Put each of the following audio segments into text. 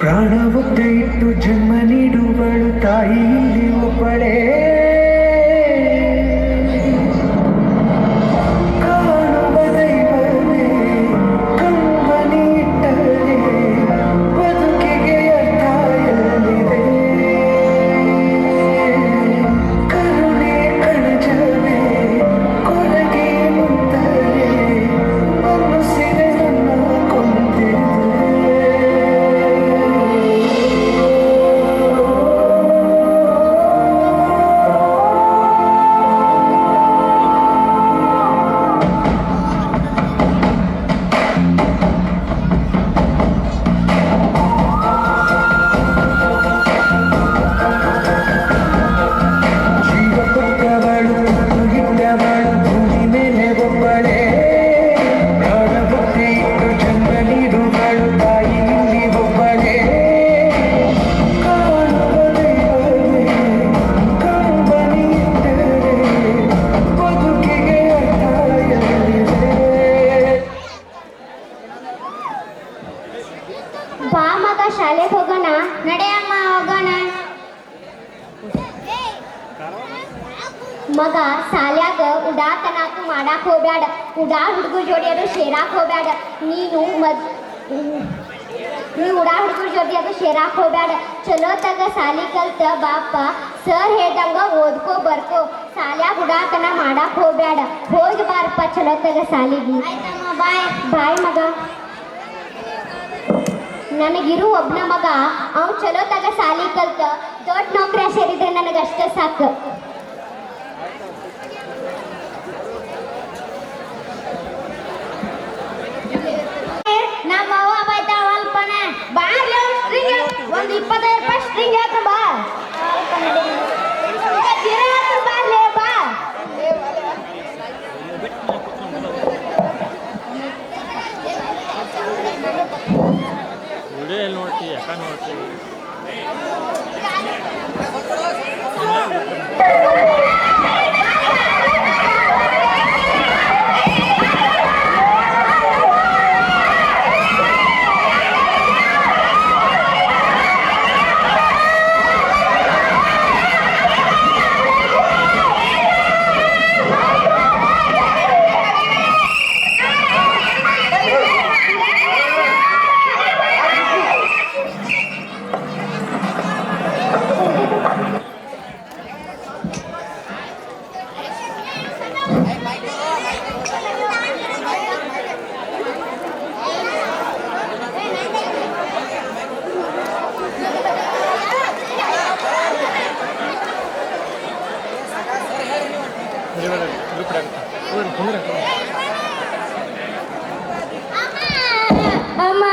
ಪ್ರಾಣವೊತ್ತೆ ಇಟ್ಟು ಜನ್ಮ ನೀಡುವಳು ತಾಯಿ ಇಲ್ಲಿ ಒಬ್ಬಳೇ. ಕಾಣುವ ದೈವವೇ ಕಂಬನಿ ಇಟ್ಟರೆ ಬದುಕಿಗೆ ಅರ್ಥ ಎಲ್ಲಿದೆ. ಕರುಣೆ ಕಣಜವೇ ಕೊರಗೆ ಮುಂತರೆ ಮನಸ್ಸಿಗೆ ನನ್ನ ಕೊಂದಿದೆ. ಬಾ ಮಗ ಶಾಲೆಗೆ ಹೋಗೋಣ. ನಡೆಯಮ್ಮ ಹೋಗೋಣ. ಮಗ ಶಾಲ್ಯಾಗ ಉಡಾತನಾಕು ಮಾಡಾಕ್ ಹೋಗ್ಬ್ಯಾಡ. ಉಡಾ ಹುಡುಗರ ಜೋಡಿ ಅದು ಸೇರಾಕ್ ಹೋಗ್ಬ್ಯಾಡ. ನೀನು ಉಡಾ ಹುಡುಗರ ಜೋಡಿ ಅದು ಸೇರಾಕ್ ಹೋಗ್ಬ್ಯಾಡ. ಚಲೋತಾಗ ಸಾಲಿ ಕಲ್ತ ಬಾಪ ಸರ್ ಹೇಳ್ದಂಗ ಓದ್ಕೋ ಬರ್ಕೋ. ಶಾಲ್ಯಾಗ ಉಡಾತನ ಮಾಡಾಕ್ ಹೋಗ್ಬ್ಯಾಡ. ಹೋಗಿ ಬಾರಪ್ಪ ಚಲೋತಾಗ ಸಾಲಿಗೆ. ಬಾಯ್ ಬಾಯ್ ಮಗ. ನನಗಿರು ಒಬ್ಬನ ಮಗ, ಅವ್ ಚಲೋತಾಗ ಸಾಲಿ ಕಲ್ತ ದೊಡ್ಡ ನೌಕರಿ ಸೇರಿದ್ರೆ ನನಗಷ್ಟೇ ಸಾಕು. ನಮ್ಮ ಅವ್ವ ಬೈತಾವಲ್ಪನ ಬಾರ್ಲಿ ಒಂದು 25 ರೂಪಾಯಿ ಸ್ಟ್ರಿಂಗ್ ಹಾಕ ಬಾ. ಬಾರ್ಲಿ ಬಾ. ನೋಡ್ತೀವಿ ಯಾಕ ನೋಡ್ತೀವಿ. ಅಮ್ಮ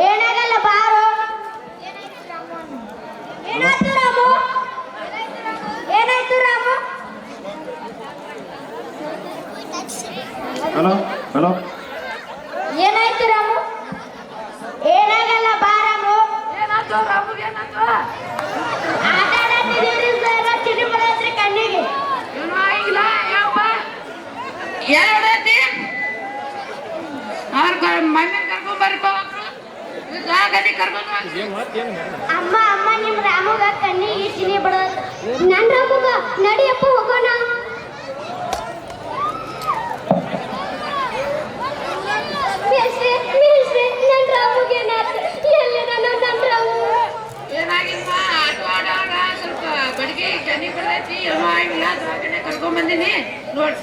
ಏನಾಗಲ್ಲ ಬಾರೋ. ಏನಾಯ್ತು ರಾಮು? ಏನಾಯ್ತು ರಾಮು? ಹಲೋ ಹಲೋ ಏನಾಯ್ತು ರಾಮು? ಏನಾಗಲ್ಲ ಬಾ ರಾಮು. ಏನಾಯ್ತು ರಾಮು? ಏನಾಯ್ತು? ಆಟ ಆಡತ್ತಿದ್ದೀರಿ ಸರ್, ಚಿಡಿ ಬರತ್ರಿ ಕಣ್ಣಿಗೆ. ಏನು ಆಗಿಲ್ಲ ಯವ್ವ. ಏನು ಹೊಡೈತಿ? ಅವ್ರ ಮಮ್ಮಿ ಕರ್ಕೊಂಬರ್ಪ ಗಡಿ ಕರ್ಕೊಂಡು ಅಮ್ಮ ಅಮ್ಮ ನಿಮ್ ರಾಮುಗ ಕಣ್ಣಿಗೆ ಚಿನಿ ಬಡೋದು. ನನ್ ರಾಮುಗ ನಡಿಯಪ್ಪ ಹೋಗೋಣ. ನನ್ ರಾಮುಗೆ ಎಲ್ಲಿ ನನ್ ರಾಮು ಏನಾಗಿಲ್ಲ ಆಟ ಆಡಾಗ ಸ್ವಲ್ಪ ಬಡಿಗೆ ಕಣ್ಣಿ ಬರ್ತೈತಿ. ಏನೋ ಆಗಿಲ್ಲ ದವಾಖಾನೆ ಕರ್ಕೊಂಬಂದಿನಿ ನೋಡಿ.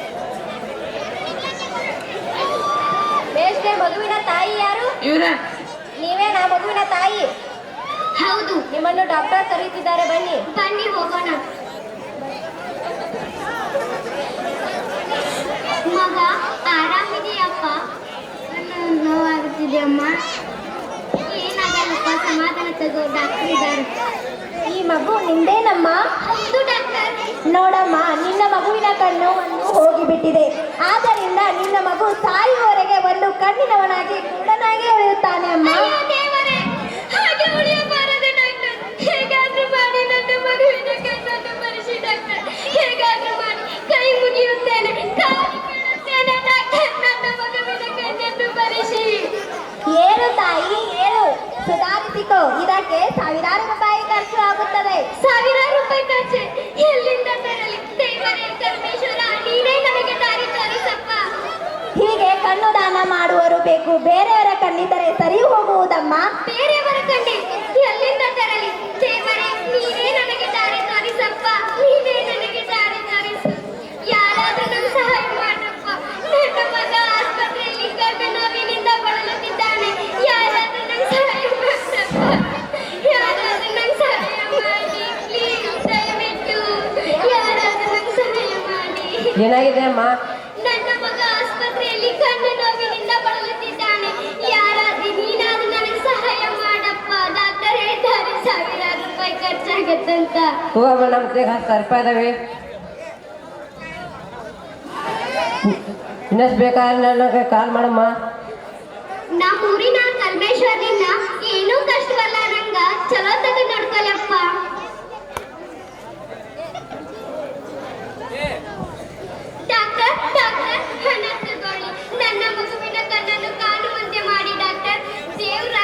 ಬೇಸ್ಗೆ ಮಗುವಿನ ತಾಯಿ ಯಾರು? ಇವ್ರ ನೀವೇನಾ ಮಗುವಿನ ತಾಯಿ? ಹೌದು. ನಿಮ್ಮನ್ನು ಡಾಕ್ಟರ್ ಕರೀತಿದ್ದಾರೆ, ಬನ್ನಿ. ಬನ್ನಿ ಹೋಗೋಣ. ಮಗ ಆರಾಮಿದೆಯಪ್ಪ? ನೋವಾಗುತ್ತಿದೆಯಮ್ಮ. ಏನಾಗಲ್ಲಪ್ಪ, ಸಮಾಧಾನ ತಗೋ, ಡಾಕ್ಟರ್ ಇದ್ದಾರೆ. ಈ ಮಗು ನಿಂದೇನಮ್ಮ? ಹೌದು ಡಾಕ್ಟರ್. ನೋಡಮ್ಮ, ನಿನ್ನ ಮಗುವಿನ ಕಣ್ಣು ಒಂದು ಹೋಗಿಬಿಟ್ಟಿದೆ. ಆದ್ದರಿಂದ ನಿನ್ನ ಮಗು ಸಾಯುವವರೆಗೆ ಒಂದು ಕಣ್ಣಿನವನಾಗಿ ಕುರುಡನಾಗಿ ಉಳಿಯುತ್ತಾನೆ ಅಮ್ಮ. ಹಾಗೆ ಉಳಿಯಬಾರದು ಡಾಕ್ಟರ್. ಹೇಗಾದ್ರೂ ಮಾಡಿ ನನ್ನ ಮಗುವಿನ ಕಣ್ಣನ್ನು ಬರೆಸಿ ಡಾಕ್ಟರ್. ಹೇಗಾದ್ರೂ ಮಾಡಿ ಕೈ ಮುಗಿಯುತ್ತೇನೆ, ಕಾಲು ಬೀಳುತ್ತೇನೆ ಡಾಕ್ಟರ್. ನನ್ನ ಮಗುವಿನ ಕೈ ಅದಕ್ಕೆ ಸಾವಿರಾರು ರೂಪಾಯಿ ಖರ್ಚು ಆಗುತ್ತದೆ. ಸಾವಿರಾರು ರೂಪಾಯಿ ಖರ್ಚು ಎಲ್ಲಿಂದ ತರಲಿ? ದೇವರೇ ಪರಮೇಶ್ವರ, ನೀನೇ ನಮಗೆ ದಾರಿ ತೋರಿಸಪ್ಪ. ಹೀಗೆ ಕಣ್ಣು ದಾನ ಮಾಡುವರು ಬೇಕು. ಬೇರೆಯವರ ಕಣ್ಣಿದ್ದರೆ ಸರಿ ಹೋಗುವುದಮ್ಮ. ಬೇರೆಯವರ ಕಣ್ಣಿ ಎಲ್ಲಿಂದ ತರಲಿ? ದೇವರೇ ನೀನೇ ನನಗೆ ದಾರಿ ತೋರಿಸಪ್ಪ. ನೀನೇ ನನಗೆ ದಾರಿ ತೋರಿಸು. ಯಾರಾದ್ರೂ ನನಗೆ ಸಹಾಯ ಮಾಡಪ್ಪ. ನನ್ನ ಮಗ ಆಸ್ಪತ್ರೆಯಲ್ಲಿ ಗರ್ಭ ನೋವಿನಿಂದ ಬಳಲುತ್ತಿದ್ದಾನೆ. ಯಾರಾದ್ರೂ ನನಗೆ ಸಹಾಯ ಮಾಡಪ್ಪ. ಯಾರಾದ್ರೂ ನನಗೆ ಸಹಾಯ ಮಾಡಿ ಪ್ಲೀಸ್, ದಯವಿಟ್ಟು ಯಾರಾದ್ರೂ ನನಗೆ ಸಹಾಯ ಮಾಡಿ. ಏನಾಗಿದೆ ಅಮ್ಮ? ನನ್ನ ಮಗ ಆಸ್ಪತ್ರೆಯಲ್ಲಿ ಕಣ್ಣು ನೋವಿನಿಂದ ಬಳಲುತ್ತಿದ್ದಾನೆ. ಯಾರಾದ್ರೂ ನೀನಾದ್ರೂ ನನಗೆ ಸಹಾಯ ಮಾಡಪ್ಪ. ಡಾಕ್ಟರ್ ಹೇಳ್ತಾರೆ ಸಾವಿರಾರು ರೂಪಾಯಿ ಖರ್ಚಾಗತ್ತಂತ. ಹೋಗಮ್ಮ, ನಮ್ಮ ಕೈಗೆ 10,000 ರೂಪಾಯಿ ಇದಾವೆ. ಇನ್ನಷ್ಟು ಬೇಕಾದ್ರೆ ನನಗೆ ಕಾಲ್ ಮಾಡಮ್ಮ. ನಮ್ಮ ಊರಿನ ಕಲ್ಮೇಶ್ವರನಿಂದ ಏನೂ ಕಷ್ಟವಲ್ಲ ನಂಗ. ಚಲೋ ತಗ ನೋಡ್ಕೊಳಪ್ಪ. ಡಾಕ್ಟರ್ ಡಾಕ್ಟರ್ ಹಣ ತಗೊಳ್ಳಿ. ನನ್ನ ಮಗುವಿನ ಕಣ್ಣನ್ನು ಕಾಣುವಂತೆ ಮಾಡಿ ಡಾಕ್ಟರ್. ದೇವ್ರ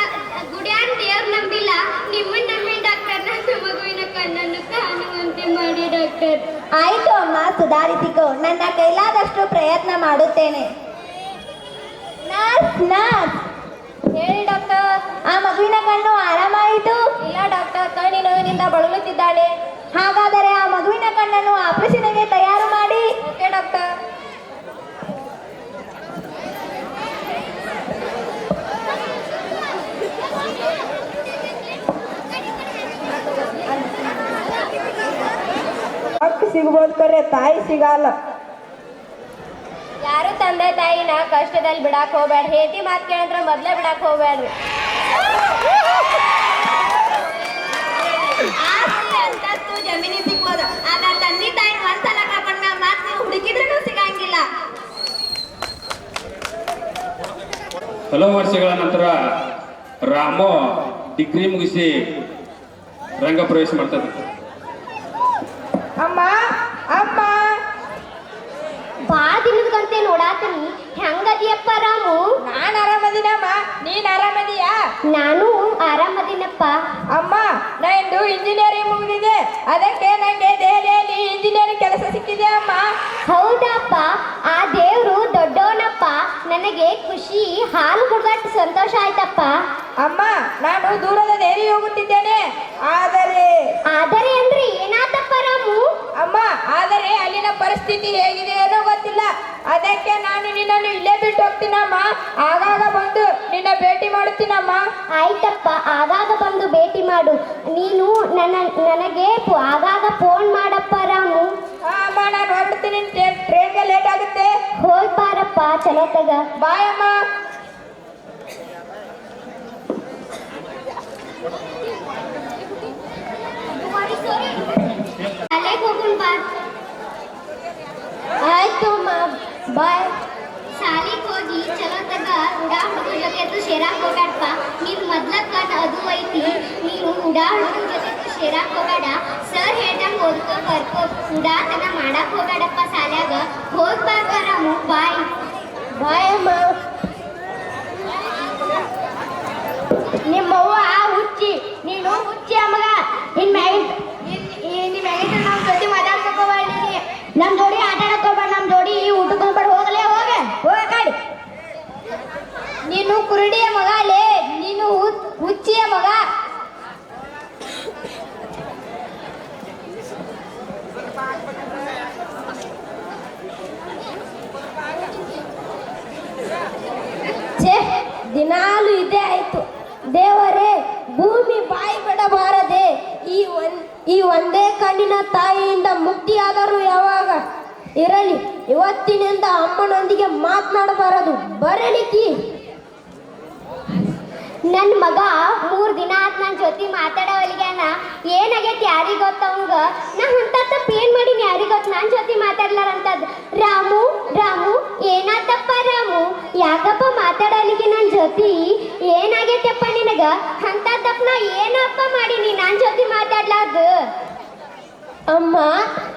ಗುಡಿಯಾನ್ ದೇವ್ರ ನಂಬಿಲ್ಲ, ನಿಮ್ಮನ್ನ ನಂಬಿ ಡಾಕ್ಟರ್. ನನ್ನ ಮಗುವಿನ ಕಣ್ಣನ್ನು ಕಾಣುವಂತೆ ಮಾಡಿ ಡಾಕ್ಟರ್. ಆಯ್ತು ಅಮ್ಮ, ಸುಧಾರಿಸಿಕೋ. ನನ್ನ ಕೈಲಾದಷ್ಟು ಪ್ರಯತ್ನ ಮಾಡುತ್ತೇನೆ. ನರ್ಸ್ ನರ್ಸ್, ಹೇಳಿ ಡಾಕ್ಟರ್. ಆ ಮಗುವಿನ ಕಣ್ಣು ಆರಾಮಾಯಿತು? ಇಲ್ಲ ಡಾಕ್ಟರ್, ಕಣ್ಣಿ ನೋವಿನಿಂದ ಬಳಲುತ್ತಿದ್ದಾಳೆ. ಹಾಗಾದರೆ ಆ ಮಗುವಿನ ಕಣ್ಣನ್ನು ಆಪರೇಷನ್ಗೆ ತಯಾರು ಮಾಡಿ. Okay doctor. ಹಕ್ಕು ಸಿಗ್ಬೋದು ಕರೆ, ತಾಯಿ ಸಿಗಲ್ಲ. ಯಾರು ತಂದೆ ತಾಯಿನ ಕಷ್ಟದಲ್ಲಿ ಬಿಡಾಕ್ ಹೋಗ್ಬೇಡ. ಹೇತಿ ಮಾತು ಕೇಳಿದ್ರೆ ಮೊದ್ಲೇ ಬಿಡಾಕ್ ಹೋಗ್ಬೇಡ್ರಿ. ಅಂತದ್ದು ಜಮೀನಿ ಸಿಗ್ಬೋದು, ಆದ್ರೆ ತಂದೆ ತಾಯಿ ಒಂದ್ಸಲ ಕರ್ಕೊಂಡ ಮಾತು ನೀವು ಹುಡುಕಿದ್ರೂ ಸಿಗಂಗಿಲ್ಲ. ಹಲವು ವರ್ಷಗಳ ನಂತರ ರಾಮು ಡಿಗ್ರಿ ಮುಗಿಸಿ ರಂಗ ಪ್ರವೇಶ ಮಾಡ್ತಾರೆ. ಅಮ್ಮ ಅಮ್ಮ, ಬಾ ದಿನದ ಗಂಟೆ ನೋಡಾತೀನಿ. ಹೆಂಗದಿಯಪ್ಪ ರಾಮು? ನಾನು ಆರಾಮದಿನಮ್ಮ, ನೀನ್ ಆರಾಮದಿಯಾ? ನಾನು ಆರಾಮದಿನಪ್ಪ. ಅಮ್ಮ, ನಂದು ಇಂಜಿನಿಯರಿಂಗ್ ಮುಗಿದಿದೆ, ಅದಕ್ಕೆ ನನಗೆ ದೆಹಲಿಯಲ್ಲಿ ಇಂಜಿನಿಯರಿಂಗ್ ಕೆಲಸ ಸಿಕ್ಕಿದೆ ಅಮ್ಮ. ಹೌದಪ್ಪ, ಆ ದೇವ್ರು ದೊಡ್ಡವನಪ್ಪ. ನನಗೆ ಖುಷಿ, ಹಾಲು ಕುಡ್ದಟ್ಟು ಸಂತೋಷ ಆಯ್ತಪ್ಪ. ಅಮ್ಮ, ನಾನು ದೂರದ ದೆಹಲಿ ಹೋಗುತ್ತಿದ್ದೇನೆ. ಆದರೆ ಅಂದ್ರೆ ಏನಾತಪ್ಪ ರಾಮು? ಅಮ್ಮ, ಆದರೆ ಅಲ್ಲಿನ ಪರಿಸ್ಥಿತಿ ಹೇಗಿದೆ ಏನೋ ಗೊತ್ತಿಲ್ಲ. ಅದಕ್ಕೆ ನಾನು ನಿನ್ನನ್ನು ಇಲ್ಲೇ ಬಿಟ್ಟು ಹೋಗ್ತೀನಮ್ಮ. ಆಗಾಗ ಬಂದು ನಿನ್ನ ಭೇಟಿ ಮಾಡುತ್ತೀನಮ್ಮ. ಆಯ್ತಪ್ಪ, ಆಗಾಗ ಬಂದು ಭೇಟಿ ಮಾಡು. ನೀನು ನನಗೆ ಆಗಾಗ ಫೋನ್ ಮಾಡಪ್ಪ ರಾಮು. ಅಮ್ಮ, ನಾನು ಹೊರಡ್ತೀನಿ, ಟ್ರೈನ್ಗೆ ಲೇಟ್ ಆಗುತ್ತೆ. ಹೋಗಿ ಬಾರಪ್ಪ, ಚಲೋ ತಗ. ಬಾಯ್ ಅಮ್ಮ. ಅಲ್ಲಿಗೆ ಹೋಗುನ್ ಬಾ. ಆಯ್ತು ಅಮ್ಮ, ಬಾಯ್. ಶಾಲಿಗೆ ಹೋಗಿ ಚಲೋ ತಗ. ಉಡಾ ಹುಡುಗರ ಜೊತೆ ಅದು ಶೇರಾಕ್ ಹೋಗ್ಯಾಡಪ್ಪ. ನೀನು ಮೊದ್ಲಕ್ಕ ಅದು ಐತಿ. ನೀನು ಉಡಾ ಹುಡುಗರ ಜೊತೆ ಶೇರಾಕ್ ಹೋಗ್ಯಾಡ. ಸರ್ ಹೇಳ್ದಂಗೆ ಓದ್ಕೋ ಬರ್ಕೋ. ಉಡಾತನ ಮಾಡಕ್ ಹೋಗ್ಯಾಡಪ್ಪ ಶಾಲ್ಯಾಗ. ಹೋಗಿ ಬಾರಾಮು. ಬಾಯ್ ಬಾಯ್ ಅಮ್ಮ. ನಿಮ್ಮವ್ವ ಹುಚ್ಚಿ, ನೀನು ಹುಚ್ಚಿ ಅಮ್ಮಗ. ನಮ್ಮ ಜೊತೆ ಮಾತಾಡ್ಕೋಬೇಡ. ನಮ್ಮ ಜೋಡಿ ಆಟ ಆಡಕೋಬೇಡ. ನಮ್ಮ ಜೋಡಿ ಊಟಕ್ಕೆ ಹೋಗ್ಬೇಡ. ಹೋಗಲೇ ಹೋಗ ಕಾಡಿ. ನೀನು ಕುರುಡಿಯ ಮಗ ಅಲ್ಲೇ, ನೀನು ಹುಚ್ಚಿಯ ಮಗ. ದಿನಾಲು ಇದೇ ಆಯ್ತು. ದೇವರೇ, ಭೂಮಿ ಬಾಯಿ ಬಿಡಬಾರದೆ. ಈ ಒಂದೇ ಕಣ್ಣಿನ ತಾಯಿಯಿಂದ ಮುಕ್ತಿಯಾದರೂ ಯಾವಾಗ ಇರಲಿ. ಇವತ್ತಿನಿಂದ ಅಮ್ಮನೊಂದಿಗೆ ಮಾತನಾಡಬಾರದು. ಬರಲಿಕ್ಕಿ. ನನ್ನ ಮಗ 3 ದಿನ ಆತ್ ನನ್ನ ಜೊತೆ ಮಾತಾಡೋವಲ್ಗ್ಯಾನ. ಏನಾಗೈತಿ ಯಾರಿಗೆ ಗೊತ್ತವಂಗ. ನಾ ಅಂತ ತಪ್ಪು ಏನು ಮಾಡೀನಿ ಯಾರಿಗೆ ಗೊತ್ತು? ನನ್ನ ಜೊತೆ ಮಾತಾಡ್ಲಾರಂತದ್ದು. ರಾಮು ರಾಮು, ಏನಾತಪ್ಪ ರಾಮು? ಯಾಕಪ್ಪ ಮಾತಾಡಲಿಕ್ಕೆ ನನ್ನ ಜೊತೆ? ಏನಾಗೈತಪ್ಪ ನಿನಗ? ಅಂತ ತಪ್ಪು ನಾ ಏನಪ್ಪ ಮಾಡೀನಿ ನನ್ನ ಜೊತೆ ಮಾತಾಡ್ಲಾರ್ದು? ಅಮ್ಮ,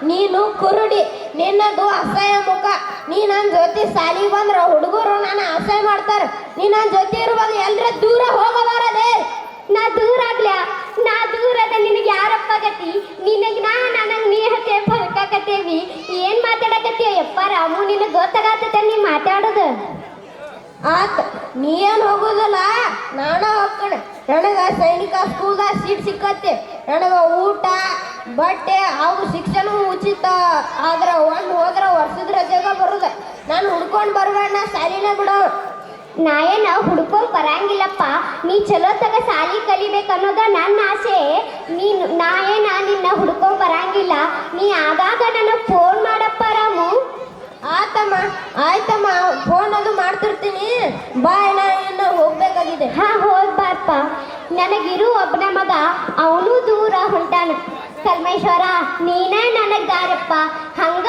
ನೀನು ಕುರುಡಿ, ನಿನ್ನದು ಅಸಹ್ಯ ಮುಖ. ನೀ ನನ್ನ ಜೊತೆ ಸಾಲಿಗೆ ಬಂದ್ರೆ ಹುಡುಗರು ನಾನು ಅಸಹ್ಯ ಮಾಡ್ತಾರೆ. ನೀ ನನ್ನ ಜೊತೆ ಇರುವಾಗ ಎಲ್ಲರ ದೂರ ಹೋಗಬಾರದೆ. ನಾ ದೂರ ಆಗ್ಲ್ಯಾ ನಾ ದೂರದ ನಿನಗೆ ಯಾರಪ್ಪ ಗತಿ ನಿನಗೆ ನನಗೆ ನೀ ಹತ್ತೆ ಬದುಕಾಕತ್ತೇವಿ ಏನ್ ಮಾತಾಡಕತ್ತೀಯ ಯಪ್ಪ ರಾಮು ನಿನಗೆ ಗೊತ್ತಾಗತ್ತ ನೀ ಮಾತಾಡೋದು ಆತ ನೀ ಏನು ಹೋಗೋದಲ್ಲ ನಾನು ಹೋಗ್ಕಣ ನನಗೆ ಸೈನಿಕ ಸ್ಕೂಲ್ದಾಗ ಸೀಟ್ ಸಿಕ್ಕತ್ತೆ ನನಗೆ ಊಟ ಬಟ್ಟೆ ಹಾಗೂ ಶಿಕ್ಷಣ ಉಚಿತ ಆದ್ರೆ ಒಂದು ಹೋದ್ರೆ ವರ್ಷದ ರಜೆಗ ಬರುದ ನಾನು ಹುಡ್ಕೊಂಡು ಬರ್ಬೇಡ ಸಾಲಿನ ಬಿಡೋ ನಾ ಏನ ಹುಡ್ಕೊಂಡ್ ಬರಂಗಿಲ್ಲಪ್ಪ ನೀ ಚಲೋ ತಗ ಸಾಲಿ ಕಲಿಬೇಕು ಅನ್ನೋದ ನನ್ನ ಆಸೆ ನೀನು ನಾ ಏನ ನಿನ್ನ ಹುಡ್ಕೊಂಡ್ ಬರಂಗಿಲ್ಲ ನೀ ಆಗಾಗ ನನಗೆ ಫೋನ್ ಮಾಡಪ್ಪ ರಾಮು ಆತಮ್ಮ ಆಯ್ತಮ್ಮ ಫೋನ್ ಅದು ಮಾಡ್ತಿರ್ತೀನಿ ಬಾಯ್ ನಾನು ಹೋಗ್ಬೇಕಾಗಿದೆ ಹಾ ಹೋಗ್ಬಾರ್ಪ ನನಗಿರು ಒಬ್ಬನ ಮಗ ಅವನು ದೂರ ಹೊಂಟಾನ ಕಲ್ಮೇಶ್ವರ ನೀನೇ ನನಗೆ ದಾರಪ್ಪ ಹಂಗ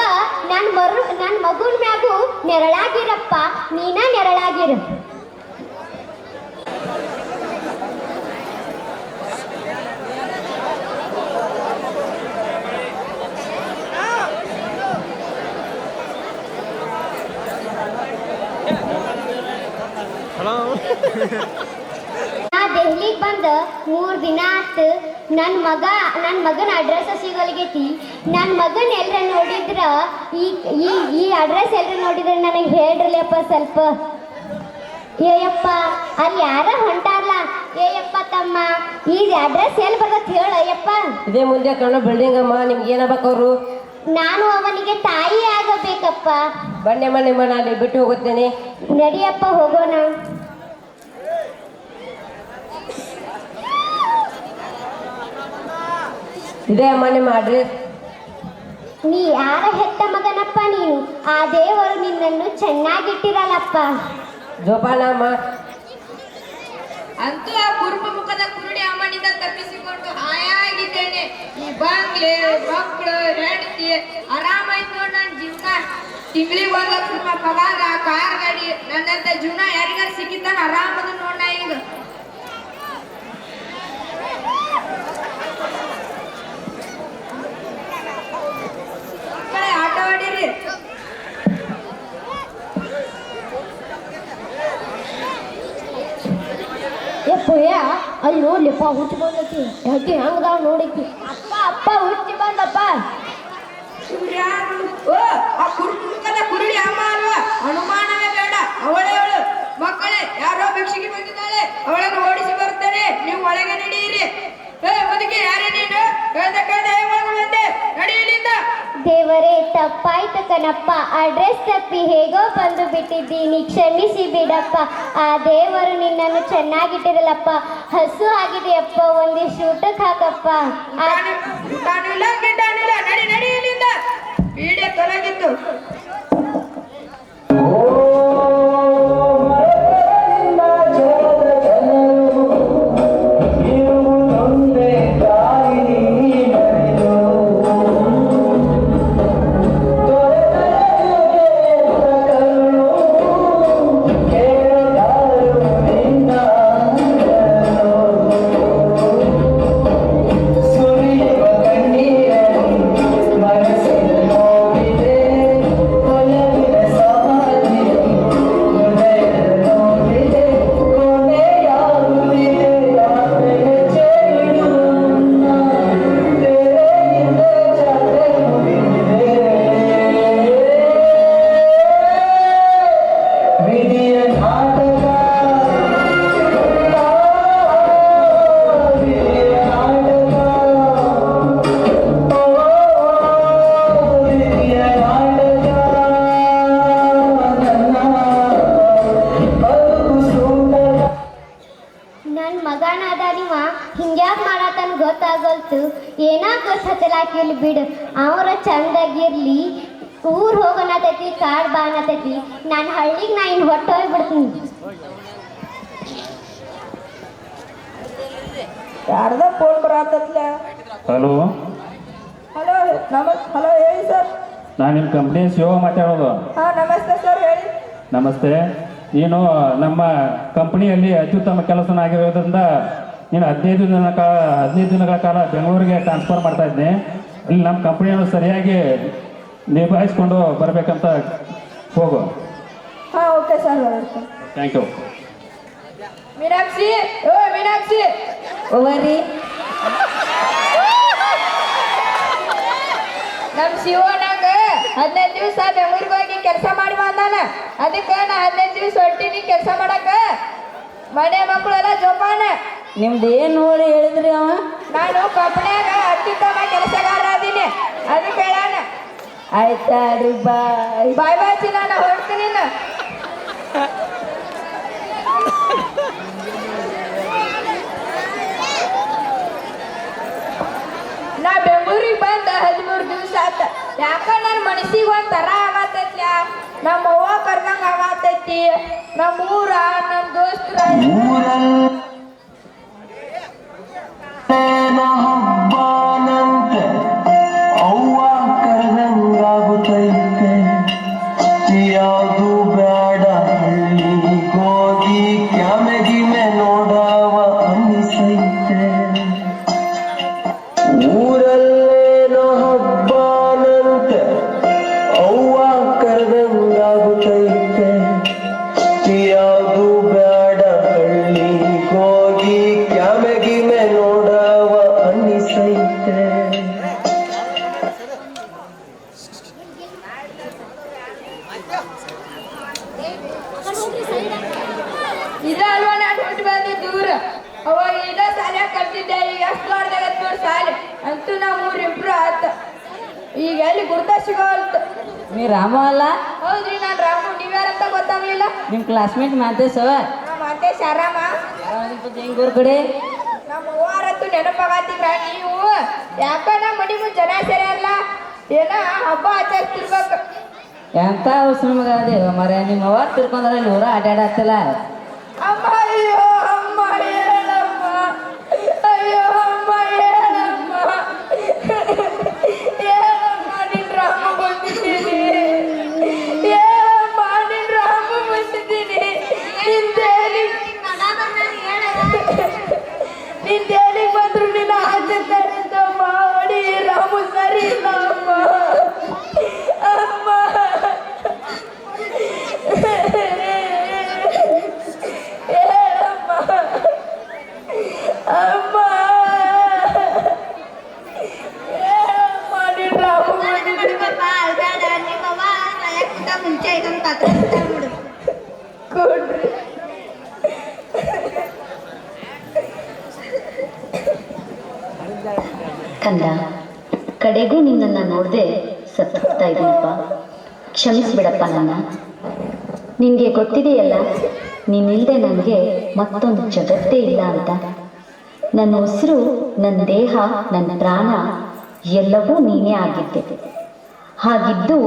ನನ್ನ ಮಗುನ ಮ್ಯಾಗೂ ನೆರಳಾಗಿರಪ್ಪ ನೀನ ನೆರಳಾಗಿರು ನಾ ದೆಹಲಿಗೆ ಬಂದ 3 ದಿನ ಆತು ನನ್ನ ಮಗನ ಅಡ್ರೆಸ್ ಸಿಗಲ್ಗೈತಿ ನನ್ನ ಮಗನ ಎಲ್ಲರ ನೋಡಿದ್ರ ಈ ಅಡ್ರೆಸ್ ಎಲ್ಲರ ನೋಡಿದ್ರೆ ನನಗೆ ಹೇಳ್ರಲ್ಲಪ್ಪ ಸ್ವಲ್ಪ ಏಯಪ್ಪ ಅಲ್ಲಿ ಯಾರ ಹೊಂಟಾರ್ಲ ಏಯಪ್ಪ ತಮ್ಮ ಈ ಅಡ್ರೆಸ್ ಎಲ್ಲಿ ಬರ್ತೈತಿ ಹೇಳಯ್ಯಪ್ಪ ಇದೇ ಮುಂದೆ ಕಾಣೋ ಬಿಲ್ಡಿಂಗ್ ಅಮ್ಮ ನಿಮ್ಗೆ ಏನಾಗಬೇಕವ್ರು ನಾನು ಅವನಿಗೆ ತಾಯಿ ಆಗಬೇಕಪ್ಪ ಬನ್ನಿ ನಾನು ಅಲ್ಲಿ ಬಿಟ್ಟು ಹೋಗುತ್ತೇನೆ ನಡಿಯಪ್ಪ ಹೋಗೋಣ ಇದೇ ಅಮ್ಮ ನಿಮ್ಮ ಅಡ್ರೆಸ್ ನೀ ಯಾರ ಹೆತ್ತ ಮಗನಪ್ಪ ನೀನು ಆ ದೇವರು ನಿನ್ನನ್ನು ಚೆನ್ನಾಗಿಟ್ಟಿರಲ್ಲಪ್ಪ ಜೋಪಾನ ಅಮ್ಮ ಅಂತೂ ಆ ಕುರುಬ ಮುಖದ ಕುರುಡಿ ಅಮ್ಮನಿಂದ ತಪ್ಪಿಸಿಕೊಂಡು ಹಾಯಾಗಿದ್ದೇನೆ ಈ ಬಂಗ್ಲೆ ಮಕ್ಕಳು ಹೆಂಡತಿ ಆರಾಮಾಯ್ತು ನೋಡ್ ನನ್ನ ಜೀವನ ತಿಂಗಳಿಗೆ 1 ಲಕ್ಷ ರೂಪಾಯಿ ಪಗಾರ ಕಾರ್ ಗಾಡಿ ನನ್ನಂತ ಜೀವನ ಯಾರಿಗಾರ ಸಿಕ್ಕಿದ್ದಾನ ಆರಾಮದ ನೋಡ ಈಗ ಆಟ ಆಡಿರಿ ಯಪ್ಪಯ್ಯ ಅಲ್ಲಿ ನೋಡ್ಲಿಪ್ಪ ಹುಚ್ಚಿ ಬಂದೈತಿ ಯಾಕೆ ಹಂಗದಾವ ನೋಡೈತಿ ಅಪ್ಪ ಹುಚ್ಚಿ ಬಂದಪ್ಪ ಆ ಕುರುಕದ ಕುರುಡಿ ಅಮ್ಮ ಅಲ್ವಾ ಅನುಮಾನವೇ ಬೇಡ ಅವಳೇ ಅವಳು ಮಕ್ಕಳೇ ಯಾರೋ ಭಿಕ್ಷಿಗೆ ಬಂದಿದ್ದಾಳೆ ಅವಳನ್ನು ಓಡಿಸಿ ಬರ್ತೇನೆ ನೀವು ಒಳಗೆ ನಡೆಯಿರಿ ಬದುಕಿ ಯಾರೇ ನೀನು ನಡಿಯಲಿಂದ ದೇವರೇ ತಪ್ಪಾಯ್ತು ಕಣಪ್ಪ ಅಡ್ರೆಸ್ ತಪ್ಪಿ ಹೇಗೋ ಬಂದು ಬಿಟ್ಟಿದ್ದೀನಿ ಕ್ಷಮಿಸಿ ಬಿಡಪ್ಪ ಆ ದೇವರು ನಿನ್ನನ್ನು ಚೆನ್ನಾಗಿಟ್ಟಿರಲ್ಲಪ್ಪ ಹಸು ಆಗಿದೆಯಪ್ಪ ಒಂದಿಷ್ಟು ಊಟಕ್ಕೆ ಹಾಕಪ್ಪ ಊಟಾನಿಲ್ಲ ಗಿಡ್ಡಾನಿಲ್ಲ ನಡಿಯಲಿಂದ ಪೀಡೆ ತೊಲಗಿತ್ತು ಗೊತ್ತಾಗಲ್ತು ಏನಾಗ ಹತ್ತಲಾಕಿರ್ಲಿ ಬಿಡು ಅವರ ಚಂದಾಗಿರ್ಲಿ ಊರ್ ಹೋಗೋಣತೈತಿ ಕಾಡ್ ಬಾನತೈತಿ ನಾನು ಹಳ್ಳಿಗೆ ನಾ ಇನ್ನು ಹೊಟ್ಟು ಹೋಗ್ಬಿಡ್ತೀನಿ ಯಾರ್ದ ಫೋನ್ ಬರತ್ತಲ್ಲ ಹಲೋ ಹಲೋ ಹಲೋ ಹೇಳಿ ಸರ್ ನಾನು ನಿಮ್ಮ ಕಂಪ್ನಿ ಶಿವ ಮಾತಾಡೋದು ಹಾಂ ನಮಸ್ತೆ ಸರ್ ಹೇಳಿ ನಮಸ್ತೆ ನೀನು ನಮ್ಮ ಕಂಪ್ನಿಯಲ್ಲಿ ಅತ್ಯುತ್ತಮ ಕೆಲಸನ ಆಗಿರೋದ್ರಿಂದ ನೀನು 15 ದಿನಗಳ ಕಾಲ ಬೆಂಗಳೂರಿಗೆ ಟ್ರಾನ್ಸ್ಫರ್ ಮಾಡ್ತಾ ಇದ್ದೀನಿ ಇಲ್ಲಿ ನಮ್ಮ ಕಂಪ್ನಿಯನ್ನು ಸರಿಯಾಗಿ ನಿಭಾಯಿಸ್ಕೊಂಡು ಬರಬೇಕಂತ ಹೋಗು ಹಾಂ okay sir thank you Meenakshi ಓ ಮೀನಾಕ್ಷಿ ಓವರಿ ನಮ್ ಶಿವನಾಗ 15 ದಿವಸ ಬೆಂಗಳೂರಿಗೆ ಹೋಗಿ ಕೆಲಸ ಮಾಡಿ ಬಂದಾನ. ಅದಕ್ಕೆ ನಾ 15 ದಿವಸ ಹೊಟ್ಟಿನಿ ಕೆಲಸ ಮಾಡಕ. ಮನೆ ಮಕ್ಕಳೆಲ್ಲ ಜೋಪಾನ. ನಿಮ್ದು ಏನು ನೋಡಿ ಹೇಳಿದ್ರಿ ಅವ? ನಾನು ಕಂಪನ್ಯಾಗ ಅತ್ಯುತ್ತಮ ಕೆಲಸಗಾರ ಅದೀನಿ. ಅದಕ್ಕೆ ಹೇಳಾನ. ಆಯ್ತಾ ರೀ ಬಾಯ್ ಬಾಯ್ ಬಾಯ್ ಚಿನ್ನ, ನಾ ಹೊರಡ್ತೀನಿ. ನಾ ಬೆಂಗಳೂರಿಗೆ ಬಂದ 13 ದಿವಸ ಆತ. ಯಾಕ ನನ್ನ ಮನಸ್ಸಿಗೆ ಒಂಥರ ಆಗತೈತ್ಲ. ನಮ್ಮ ಅವ್ವ ಕರ್ದಂಗ ಆಗತೈತಿ. ನಮ್ಮ ಊರ ನಮ್ಮ ದೋಸ್ತರ ಹಬ್ಬನಂತೆ ಅವ್ವ ಕರೆದಂಗಾಗುತ್ತೈತೆ. ಯಾವುದು ಬೇಡ ಹಳ್ಳಿಗೋಗಿ ಕ್ಯಾಮೆಗಿಮೆ ನೋಡವ ಅನ್ನಿಸೈತೆ. ಊರಲ್ಲೇನೋ ಹಬ್ಬನಂತೆ ಅವ್ವ ಕರೆದಂಗಾಗುತ್ತೈತೆ. ಯಾವುದು ಬೇಡ ಹಳ್ಳಿಗೋಗಿ ಕ್ಯಾಮೆಗಿಮೆ ನೋಡವ ಅನ್ನಿಸೈತೆ. ಇದಲ್ವಾ ನಾನು ಹುಟ್ಟು ಬಂದಿ ದೂರ. ಅವಾಗ ಇದ ಸಾಲ್ಯಾಗ ಕಲ್ತಿದ್ದೆ. ಈಗ ಎಷ್ಟು ದೊಡ್ಡದಾಗತ್ ನೋಡಿ ಸಾಲಿ. ಅಂತೂ ನಾವು 3 ಇಂಪ್ರೂವ್ ಆತ. ಈಗ ಎಲ್ಲಿ ಗುರ್ತ ಸಿಗೋಲ್ತು. ನೀ ರಾಮ ಅಲ್ಲ? ಹೌದ್ರಿ, ನಾನು ರಾಮು. ನೀವ್ಯಾರಂತ ಗೊತ್ತಾಗ್ಲಿಲ್ಲ? ನಿಮ್ಮ ಕ್ಲಾಸ್ಮೇಟ್ ಮಾತೇಶವ? ನಮ್ಮ ಮಾತೇಶ್ ಆರಾಮ. ಹೆಂಗೂರ್ ಕಡೆ ನಮ್ಮ ಅವ್ವಾರಂತೂ ನೆನಪಾಗತ್ತಿದ್ರ. ನೀವು ಯಾಕ ನಮ್ಮ ಮನೆ ಮುಂದೆ ಜನ ಸೇರಲ್ಲ. ಏನ ಹಬ್ಬ ಆಚರಿಸ್ತಿರ್ಬೇಕು. ಎಂತ ಅವಸರ ಮಗ ಅದೇ ಮರ. ನಿಮ್ಮ ಅವ್ವ ತಿರ್ಕೊಂಡ್ರೆ ಊರ ಅಡ್ಡಾಡತ್ತಲ್ಲ. ಅಮ್ಮ ಅಯ್ಯೋ ಅಮ್ಮ ಹೇಳಮ್ಮ. ಅಯ್ಯೋ ಅಮ್ಮ ಹೇಳಮ್ಮ. ಹೇಳಮ್ಮ ನಿನ್ ರಾಮ ಬಂದಿದ್ದೀನಿ. ಹೇಳಮ್ಮ ನಿನ್ ರಾಮ ಬಂದಿದ್ದೀನಿ. ನಿಂದೇಲಿಗೆ ಬಂದ್ರು ನಿನ್ನ ಆಚೆ ತರಿದ್ದಮ್ಮ. ಹೊಡಿ ರಾಮು ಸರಿ ಇಲ್ಲ ಅಮ್ಮ. ಅಮ್ಮ ಹೇಳಮ್ಮ. ಅಮ್ಮ ಹೇಳಮ್ಮ ನಿನ್ ರಾಮು ಬಂದಿದ್ದೀನಿ. ಮುಂಚೆ ಇದೊಂದು ಕೊಡ್ರಿ. ಕಂದ, ಕಡೆಗೂ ನಿನ್ನನ್ನು ನೋಡದೆ ಸತ್ತು ಹೋಗ್ತಾ ಇದ್ದೀನಪ್ಪ. ಕ್ಷಮಿಸ್ಬಿಡಪ್ಪ ನನ್ನ. ನಿನಗೆ ಗೊತ್ತಿದೆಯಲ್ಲ, ನೀನಿಲ್ಲದೆ ನನಗೆ ಮತ್ತೊಂದು ಜಗತ್ತೇ ಇಲ್ಲ ಅಂತ. ನನ್ನ ಉಸಿರು, ನನ್ನ ದೇಹ, ನನ್ನ ಪ್ರಾಣ ಎಲ್ಲವೂ ನೀನೇ ಆಗಿದ್ದೆ. ಹಾಗಿದ್ದು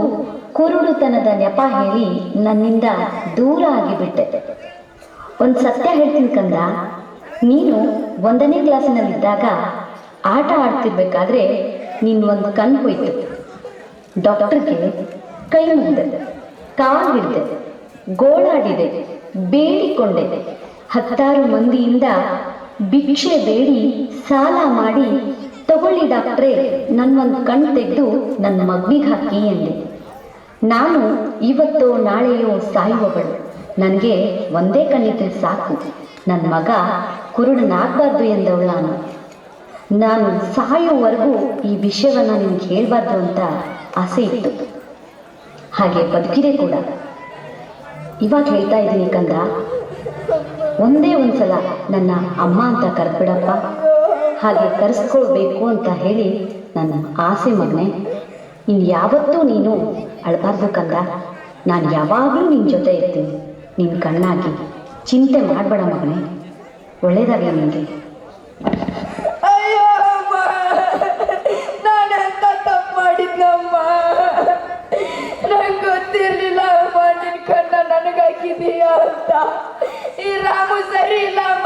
ಕುರುಡುತನದ ನೆಪ ಹೇಳಿ ನನ್ನಿಂದ ದೂರ ಆಗಿಬಿಟ್ಟೆ. ಒಂದು ಸತ್ಯ ಹೇಳ್ತೀನಿ ಕಂದ, ನೀನು 1ನೇ ಕ್ಲಾಸಿನಲ್ಲಿದ್ದಾಗ ಆಟ ಆಡ್ತಿರ್ಬೇಕಾದ್ರೆ ನೀನು ಒಂದು ಕಣ್ಣು ಹೋಯ್ತು. ಡಾಕ್ಟರ್ಗೆ ಕೈ ಮುಗಿದೆ, ಕಾಲು ಹಿಡಿದೆ, ಗೋಳಾಡಿದೆ, ಬೇಡಿಕೊಂಡೆ. 10 ಮಂದಿಯಿಂದ ಭಿಕ್ಷೆ ಬೇಡಿ ಸಾಲ ಮಾಡಿ ತಗೊಳ್ಳಿ ಡಾಕ್ಟ್ರೇ, ನನ್ನೊಂದು ಕಣ್ಣು ತೆಗೆದು ನನ್ನ ಮಗನಿಗೆ ಹಾಕಿ ಎಂದೆ. ನಾನು ಇವತ್ತೋ ನಾಳೆಯೋ ಸಾಯುವವಳು. ನನಗೆ ಒಂದೇ ಕಣ್ಣಿದ್ರೆ ಸಾಕು, ನನ್ನ ಮಗ ಕುರುಡನಾಗಬಾರ್ದು ಎಂದವಳು ನಾನು. ನಾನು ಸಾಯೋವರೆಗೂ ಈ ವಿಷಯವನ್ನು ನಿಮ್ಗೆ ಹೇಳಬಾರ್ದು ಅಂತ ಆಸೆ ಇತ್ತು. ಹಾಗೆ ಬದುಕಿದೆ ಕೂಡ. ಇವಾಗ ಹೇಳ್ತಾ ಇದ್ದೀನಿ ಕಂದ, ಒಂದೇ ಒಂದ್ಸಲ ನನ್ನ ಅಮ್ಮ ಅಂತ ಕರೆದ್ಬಿಡಪ್ಪ. ಹಾಗೆ ಕರೆಸ್ಕೊಳ್ಬೇಕು ಅಂತ ಹೇಳಿ ನನ್ನ ಆಸೆ ಮಗನೇ. ಇನ್ನು ಯಾವತ್ತೂ ನೀನು ಅಳಬಾರ್ದು ಕಂದ. ನಾನು ಯಾವಾಗಲೂ ನಿನ್ನ ಜೊತೆ ಇರ್ತೀನಿ, ನಿನ್ನ ಕಣ್ಣಾಗಿ. ಚಿಂತೆ ಮಾಡಬೇಡ ಮಗನೇ, ಒಳ್ಳೆಯದಾಗಲಿ ನಿನಗೆ. ಅಯ್ಯೋ ಅಮ್ಮ, ನಾನೆಂತ ತಪ್ಪು ಮಾಡಿದ್ನಮ್ಮ. ನಂಗೆ ಗೊತ್ತಿರಲಿಲ್ಲ ಅಮ್ಮ, ನಿನ್ನ ಕಣ್ಣ ನನಗೆ ಹಾಕಿದೀಯ ಅಂತ. ಈ ರಾಮು ಸರಿ ಇಲ್ಲ ಅಮ್ಮ.